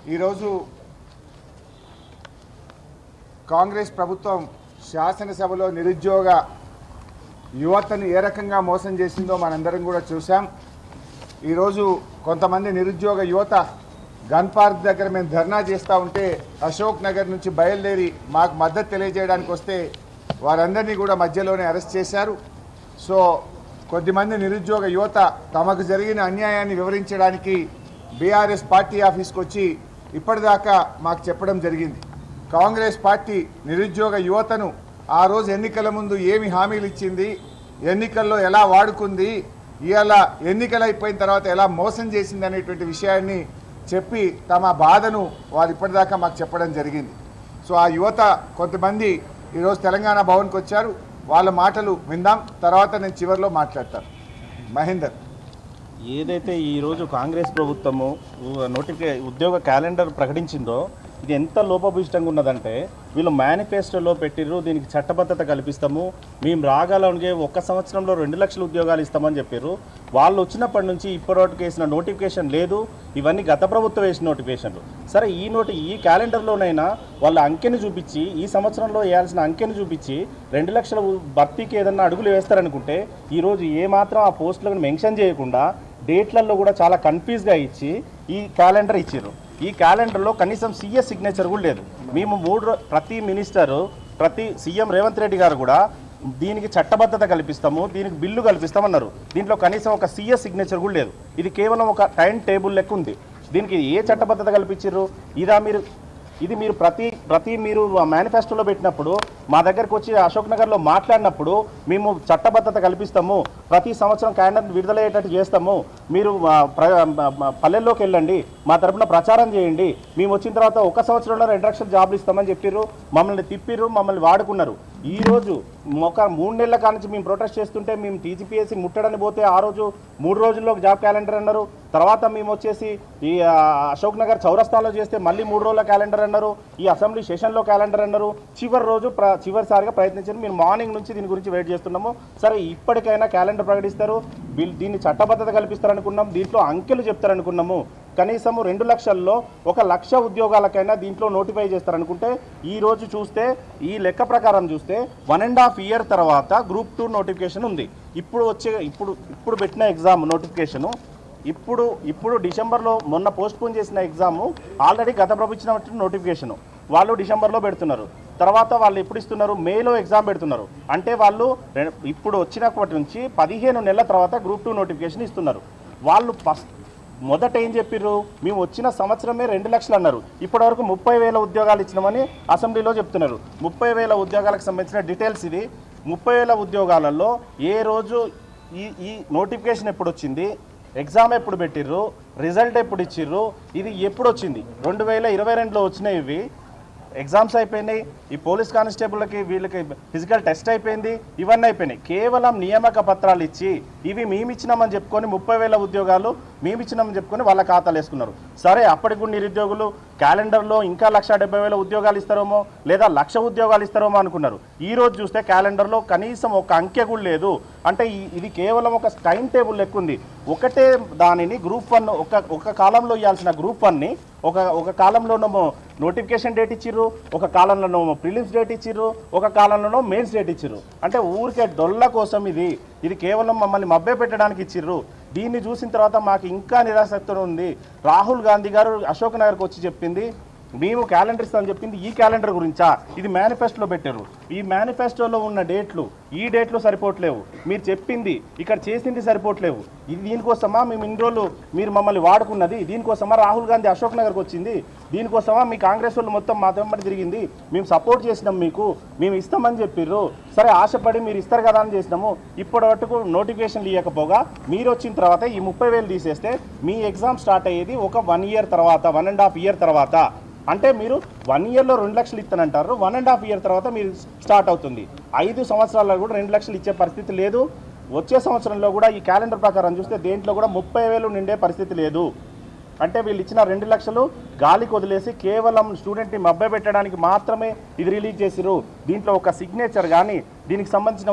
ఈరోజు కాంగ్రెస్ ప్రభుత్వం శాసనసభలో నిరుద్యోగ యువతను ఏ రకంగా మోసం చేసిందో మనందరం కూడా చూసాం. ఈరోజు కొంతమంది నిరుద్యోగ యువత గన్ పార్క్ దగ్గర మేము ధర్నా చేస్తూ ఉంటే అశోక్ నగర్ నుంచి బయలుదేరి మాకు మద్దతు తెలియజేయడానికి వస్తే వారందరినీ కూడా మధ్యలోనే అరెస్ట్ చేశారు. సో కొద్దిమంది నిరుద్యోగ యువత తమకు జరిగిన అన్యాయాన్ని వివరించడానికి బీఆర్ఎస్ పార్టీ ఆఫీస్కి వచ్చి ఇప్పటిదాకా మాకు చెప్పడం జరిగింది. కాంగ్రెస్ పార్టీ నిరుద్యోగ యువతను ఆ రోజు ఎన్నికల ముందు ఏమి హామీలు ఇచ్చింది, ఎన్నికల్లో ఎలా వాడుకుంది, ఇవాళ ఎన్నికలు అయిపోయిన తర్వాత ఎలా మోసం చేసింది అనేటువంటి విషయాన్ని చెప్పి తమ బాధను వారు ఇప్పటిదాకా మాకు చెప్పడం జరిగింది. సో ఆ యువత కొంతమంది ఈరోజు తెలంగాణ భవన్కి వచ్చారు. వాళ్ళ మాటలు విందాం, తర్వాత నేను చివరిలో మాట్లాడతాను. మహేందర్, ఏదైతే ఈరోజు కాంగ్రెస్ ప్రభుత్వము ఉద్యోగ క్యాలెండర్ ప్రకటించిందో ఇది ఎంత లోపభూయిష్టంగా ఉన్నదంటే, వీళ్ళు మేనిఫెస్టోలో పెట్టిర్రు దీనికి చట్టబద్ధత కల్పిస్తాము, మేము రాగాలనే 1 సంవత్సరంలో 2 లక్షల ఉద్యోగాలు ఇస్తామని చెప్పారు. వాళ్ళు వచ్చినప్పటి నుంచి ఇప్పటివరకు వేసిన నోటిఫికేషన్ లేదు. ఇవన్నీ గత ప్రభుత్వం వేసిన నోటిఫికేషన్లు. సరే, ఈ క్యాలెండర్లోనైనా వాళ్ళ అంకెని చూపించి, ఈ సంవత్సరంలో వేయాల్సిన అంకెని చూపించి 2 లక్షల భర్తీకి ఏదన్నా అడుగులు వేస్తారనుకుంటే, ఈరోజు ఏమాత్రం ఆ పోస్టులను మెన్షన్ చేయకుండా డేట్లలో కూడా చాలా కన్ఫ్యూజ్గా ఇచ్చి ఈ క్యాలెండర్ ఇచ్చారు. ఈ క్యాలెండర్లో కనీసం సీఎస్ సిగ్నేచర్ కూడా లేదు. మేము ప్రతి మినిస్టరు, ప్రతి సీఎం రేవంత్ రెడ్డి గారు కూడా దీనికి చట్టబద్ధత కల్పిస్తాము, దీనికి బిల్లు కల్పిస్తామన్నారు. దీంట్లో కనీసం ఒక సీఎస్ సిగ్నేచర్ కూడా లేదు. ఇది కేవలం ఒక టైం టేబుల్ లెక్క ఉంది. దీనికి ఏ చట్టబద్ధత కల్పించారు? ఇది మీరు ప్రతి మీరు మేనిఫెస్టోలో పెట్టినప్పుడు, మా దగ్గరకు వచ్చి అశోక్ నగర్లో మాట్లాడినప్పుడు మేము చట్టబద్ధత కల్పిస్తాము, ప్రతి సంవత్సరం క్యాలెండర్ విడుదలయ్యేటట్టు చేస్తాము, మీరు పల్లెల్లోకి వెళ్ళండి, మా తరఫున ప్రచారం చేయండి, మేము వచ్చిన తర్వాత 1 సంవత్సరంలో 2 లక్షల జాబ్లు ఇస్తామని చెప్పారు. మమ్మల్ని తిప్పిర్రు, మమ్మల్ని వాడుకున్నారు. ఈరోజు ఒక 3 నెలల కానించి మేము ప్రొటెస్ట్ చేస్తుంటే మేము టీజీపీఎస్సీ ముట్టడానికి పోతే ఆ రోజు 3 రోజుల్లో జాబ్ క్యాలెండర్ అన్నారు. తర్వాత మేము వచ్చేసి ఈ అశోక్ నగర్ చౌరస్తాలో చేస్తే మళ్ళీ 3 రోజుల క్యాలెండర్ అన్నారు. ఈ అసెంబ్లీ సెషన్లో క్యాలెండర్ అన్నారు. చివరి రోజు చివరిసారిగా ప్రయత్నించారు. మీరు మార్నింగ్ నుంచి దీని గురించి వెయిట్ చేస్తున్నాము. సరే, ఇప్పటికైనా క్యాలెండర్ ప్రకటిస్తారు, దీన్ని చట్టబద్ధత కల్పిస్తారనుకున్నాం, దీంట్లో అంకెలు చెప్తారనుకున్నాము. కనీసం 2 లక్షల్లో 1 లక్ష ఉద్యోగాలకైనా దీంట్లో నోటిఫై చేస్తారనుకుంటే, ఈరోజు చూస్తే ఈ లెక్క ప్రకారం చూస్తే 1.5 ఇయర్ తర్వాత గ్రూప్ 2 నోటిఫికేషన్ ఉంది. ఇప్పుడు పెట్టిన ఎగ్జామ్ నోటిఫికేషను ఇప్పుడు డిసెంబర్లో మొన్న పోస్ట్పోన్ చేసిన ఎగ్జాము ఆల్రెడీ గత ప్రభుత్వం నోటిఫికేషను వాళ్ళు డిసెంబర్లో పెడుతున్నారు. తర్వాత వాళ్ళు ఎప్పుడు ఇస్తున్నారు? మేలో ఎగ్జామ్ పెడుతున్నారు. అంటే వాళ్ళు ఇప్పుడు వచ్చినప్పటి నుంచి 15 నెలల తర్వాత గ్రూప్ 2 నోటిఫికేషన్ ఇస్తున్నారు. వాళ్ళు మొదట ఏం చెప్పారు? మేము వచ్చిన సంవత్సరమే 2 లక్షలు అన్నారు. ఇప్పటివరకు 30,000 ఉద్యోగాలు ఇచ్చినామని అసెంబ్లీలో చెప్తున్నారు. 30,000 ఉద్యోగాలకు సంబంధించిన డీటెయిల్స్ ఇది. 30,000 ఉద్యోగాలలో ఏ రోజు ఈ నోటిఫికేషన్ ఎప్పుడు వచ్చింది, ఎగ్జామ్ ఎప్పుడు పెట్టిర్రు, రిజల్ట్ ఎప్పుడు ఇచ్చిర్రు, ఇది ఎప్పుడు వచ్చింది? 2022లో వచ్చినాయి. ఇవి ఎగ్జామ్స్ అయిపోయినాయి. ఈ పోలీస్ కానిస్టేబుల్కి వీళ్ళకి ఫిజికల్ టెస్ట్ అయిపోయింది. ఇవన్నీ అయిపోయినాయి. కేవలం నియామక పత్రాలు ఇచ్చి ఇవి మేమిచ్చినామని చెప్పుకొని 30,000 ఉద్యోగాలు మేమిచ్చినామని చెప్పుకొని వాళ్ళ ఖాతాలు వేసుకున్నారు. సరే, అప్పటికి కూడా నిరుద్యోగులు క్యాలెండర్లో ఇంకా 1,70,000 ఉద్యోగాలు ఇస్తారేమో, లేదా 1,00,000 ఉద్యోగాలు ఇస్తారేమో అనుకున్నారు. ఈరోజు చూస్తే క్యాలెండర్లో కనీసం ఒక అంకె కూడా లేదు. అంటే ఇది కేవలం ఒక టైం టేబుల్ లెక్క ఉంది. ఒకటే దానిని గ్రూప్ 1 ఒక కాలంలో ఇవ్వాల్సిన గ్రూప్ 1ని ఒక కాలంలోనేమో నోటిఫికేషన్ డేట్ ఇచ్చిర్రు, ఒక కాలంలోనేమో ప్రిలిమ్స్ డేట్ ఇచ్చిర్రు, ఒక కాలంలోనో మెయిన్స్ డేట్ ఇచ్చిర్రు. అంటే ఊరికే డొల్ల కోసం ఇది కేవలం మమ్మల్ని మభ్య పెట్టడానికి ఇచ్చిర్రు. దీన్ని చూసిన తర్వాత మాకు ఇంకా నిరాసక్తి ఉంది. రాహుల్ గాంధీ గారు అశోక్ నగర్కి వచ్చి చెప్పింది, మేము క్యాలెండర్ ఇస్తామని చెప్పింది ఈ క్యాలెండర్ గురించా? ఇది మేనిఫెస్టోలో పెట్టారు. ఈ మేనిఫెస్టోలో ఉన్న ఈ డేట్లు సరిపోవట్లేవు. మీరు చెప్పింది ఇక్కడ చేసింది సరిపోవట్లేవు. ఇది దీనికోసమా మేము ఇన్ని రోజులు మీరు మమ్మల్ని వాడుకున్నది? దీనికోసమా రాహుల్ గాంధీ అశోక్ నగర్కి వచ్చింది? దీనికోసమా మీ కాంగ్రెస్ వాళ్ళు మొత్తం మా వెంబడి తిరిగింది? మేము సపోర్ట్ చేసినాం, మేము ఇస్తామని చెప్పిర్రు. సరే, ఆశపడి మీరు ఇస్తారు కదా అని చేసినాము. ఇప్పటి వరకు నోటిఫికేషన్లు ఇవ్వకపోగా మీరు వచ్చిన తర్వాత ఈ 30,000 తీసేస్తే మీ ఎగ్జామ్ స్టార్ట్ అయ్యేది ఒక 1 ఇయర్ తర్వాత, 1.5 ఇయర్ తర్వాత. అంటే మీరు 1 ఇయర్లో 2 లక్షలు ఇస్తానంటారు, 1.5 ఇయర్ తర్వాత మీరు స్టార్ట్ అవుతుంది. 5 సంవత్సరాల్లో కూడా 2 లక్షలు ఇచ్చే పరిస్థితి లేదు. వచ్చే సంవత్సరంలో కూడా ఈ క్యాలెండర్ ప్రకారం చూస్తే దేంట్లో కూడా 30,000 నిండే పరిస్థితి లేదు. అంటే వీళ్ళు ఇచ్చిన 2 లక్షలు గాలికి వదిలేసి కేవలం స్టూడెంట్ని మభ్యపెట్టడానికి మాత్రమే ఇది రిలీజ్ చేసిరు. దీంట్లో ఒక సిగ్నేచర్ కానీ, దీనికి సంబంధించిన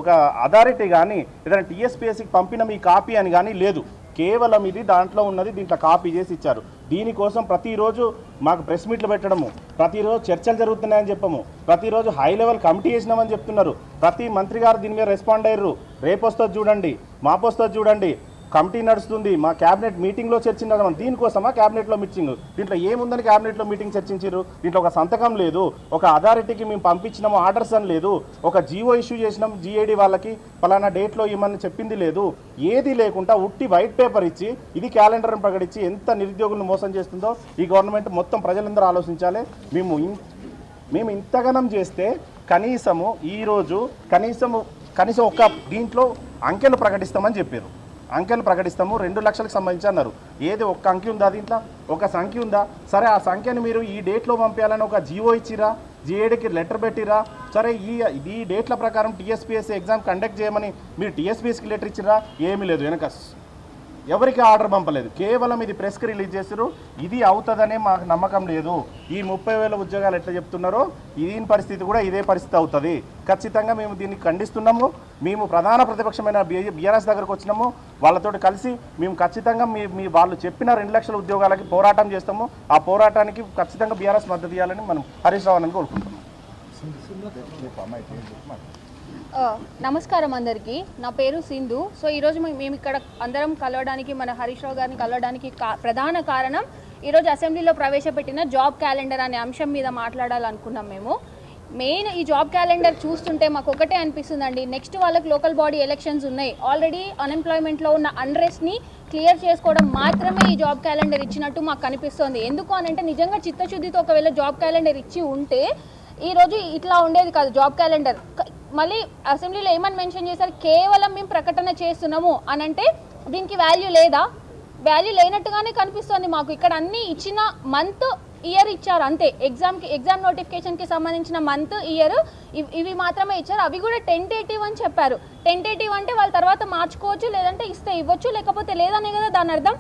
ఒక అథారిటీ కానీ, ఏదైనా టీఎస్పీఎస్సీకి పంపిన మీ కాపీ అని కానీ లేదు. కేవలం ఇది దాంట్లో ఉన్నది దీంట్లో కాపీ చేసి ఇచ్చారు. దీనికోసం ప్రతిరోజు మాకు ప్రెస్ మీట్లు పెట్టడము, ప్రతిరోజు చర్చలు జరుగుతున్నాయని చెప్పము, ప్రతిరోజు హై లెవెల్ కమిటీ చేసినామని చెప్తున్నారు. ప్రతి మంత్రి గారు దీని మీద రెస్పాండ్ అయ్యారు. రేపు వస్తుంది చూడండి, మాపు వస్తుంది చూడండి, కమిటీ నడుస్తుంది, మా క్యాబినెట్ మీటింగ్లో చర్చించడం. దీనికోసమా క్యాబినెట్లో మీటింగ్? దీంట్లో ఏముందని క్యాబినెట్లో మీటింగ్ చర్చించారు? దీంట్లో ఒక సంతకం లేదు, ఒక అథారిటీకి మేము పంపించినాము ఆర్డర్స్ అని లేదు, ఒక జీవో ఇష్యూ చేసినాం జీఏడీ వాళ్ళకి పలానా డేట్లో ఇవ్వమని చెప్పింది లేదు. ఏది లేకుండా ఉట్టి వైట్ పేపర్ ఇచ్చి ఇది క్యాలెండర్ని ప్రకటించి ఎంత నిరుద్యోగులను మోసం చేస్తుందో ఈ గవర్నమెంట్ మొత్తం ప్రజలందరూ ఆలోచించాలి. మేము ఇంతగానం చేస్తే కనీసము ఈరోజు కనీసం ఒక దీంట్లో అంకెలు ప్రకటిస్తామని చెప్పారు. అంకెలు ప్రకటిస్తాము 2 లక్షలకు సంబంధించి అన్నారు. ఏది ఒక్క అంకె ఉందా? దీంట్లో ఒక సంఖ్య ఉందా? సరే, ఆ సంఖ్యను మీరు ఈ డేట్లో పంపించాలని ఒక జీవో ఇచ్చిరా, జీఏడీకి లెటర్ పెట్టిరా. సరే, ఈ డేట్ల ప్రకారం టీఎస్పీఎస్సీ ఎగ్జామ్ కండక్ట్ చేయమని మీరు టీఎస్పీఎస్సీకి లెటర్ ఇచ్చిరా? ఏమీ లేదు. వెనక ఎవరికి ఆర్డర్ పంపలేదు. కేవలం ఇది ప్రెస్కి రిలీజ్ చేశారు. ఇది అవుతుందనే మాకు నమ్మకం లేదు. ఈ 30,000 ఉద్యోగాలు ఎట్లా చెప్తున్నారో దీని పరిస్థితి కూడా ఇదే పరిస్థితి అవుతుంది. ఖచ్చితంగా మేము దీన్ని ఖండిస్తున్నాము. మేము ప్రధాన ప్రతిపక్షమైన బీఆర్ఎస్ దగ్గరకు వచ్చినాము. వాళ్ళతో కలిసి మేము ఖచ్చితంగా వాళ్ళు చెప్పిన 2 లక్షల ఉద్యోగాలకి పోరాటం చేస్తాము. ఆ పోరాటానికి ఖచ్చితంగా బీఆర్ఎస్ మద్దతు ఇవ్వాలని మనం హరీష్ రావు అని కోరుకుంటున్నాం. నమస్కారం అందరికీ. నా పేరు సింధు. సో ఈరోజు మేము ఇక్కడ అందరం కలవడానికి, మన హరీష్ రావు గారిని కలవడానికి ప్రధాన కారణం ఈరోజు అసెంబ్లీలో ప్రవేశపెట్టిన జాబ్ క్యాలెండర్ అనే అంశం మీద మాట్లాడాలనుకున్నాం. మేము మెయిన్ ఈ జాబ్ క్యాలెండర్ చూస్తుంటే మాకు ఒకటే అనిపిస్తుందండి, నెక్స్ట్ వాళ్ళకి లోకల్ బాడీ ఎలక్షన్స్ ఉన్నాయి. ఆల్రెడీ అన్ఎంప్లాయ్మెంట్లో ఉన్న అన్రెస్ట్ని క్లియర్ చేసుకోవడం మాత్రమే ఈ జాబ్ క్యాలెండర్ ఇచ్చినట్టు మాకు కనిపిస్తుంది. ఎందుకు అనంటే నిజంగా చిత్తశుద్ధితో ఒకవేళ జాబ్ క్యాలెండర్ ఇచ్చి ఉంటే ఈరోజు ఇట్లా ఉండేది కాదు జాబ్ క్యాలెండర్. మళ్ళీ అసెంబ్లీలో ఏమని మెన్షన్ చేశారు, కేవలం మేము ప్రకటన చేస్తున్నాము అని అంటే దీనికి వాల్యూ లేదా? వాల్యూ లేనట్టుగానే కనిపిస్తుంది మాకు. ఇక్కడ అన్ని ఇచ్చిన మంత్ ఇయర్ ఇచ్చారు అంతే. ఎగ్జామ్ నోటిఫికేషన్కి సంబంధించిన మంత్ ఇయర్ ఇవి మాత్రమే ఇచ్చారు. అవి కూడా టెంటేటివ్ అని చెప్పారు. టెంటేటివ్ అంటే వాళ్ళ తర్వాత మార్చుకోవచ్చు, లేదంటే ఇస్తే ఇవ్వచ్చు, లేకపోతే లేదనే కదా దాని అర్థం.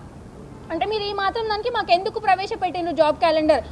అంటే మీరు ఈ మాత్రం దానికి మాకు ఎందుకు ప్రవేశపెట్టిండ్రు జాబ్ క్యాలెండర్?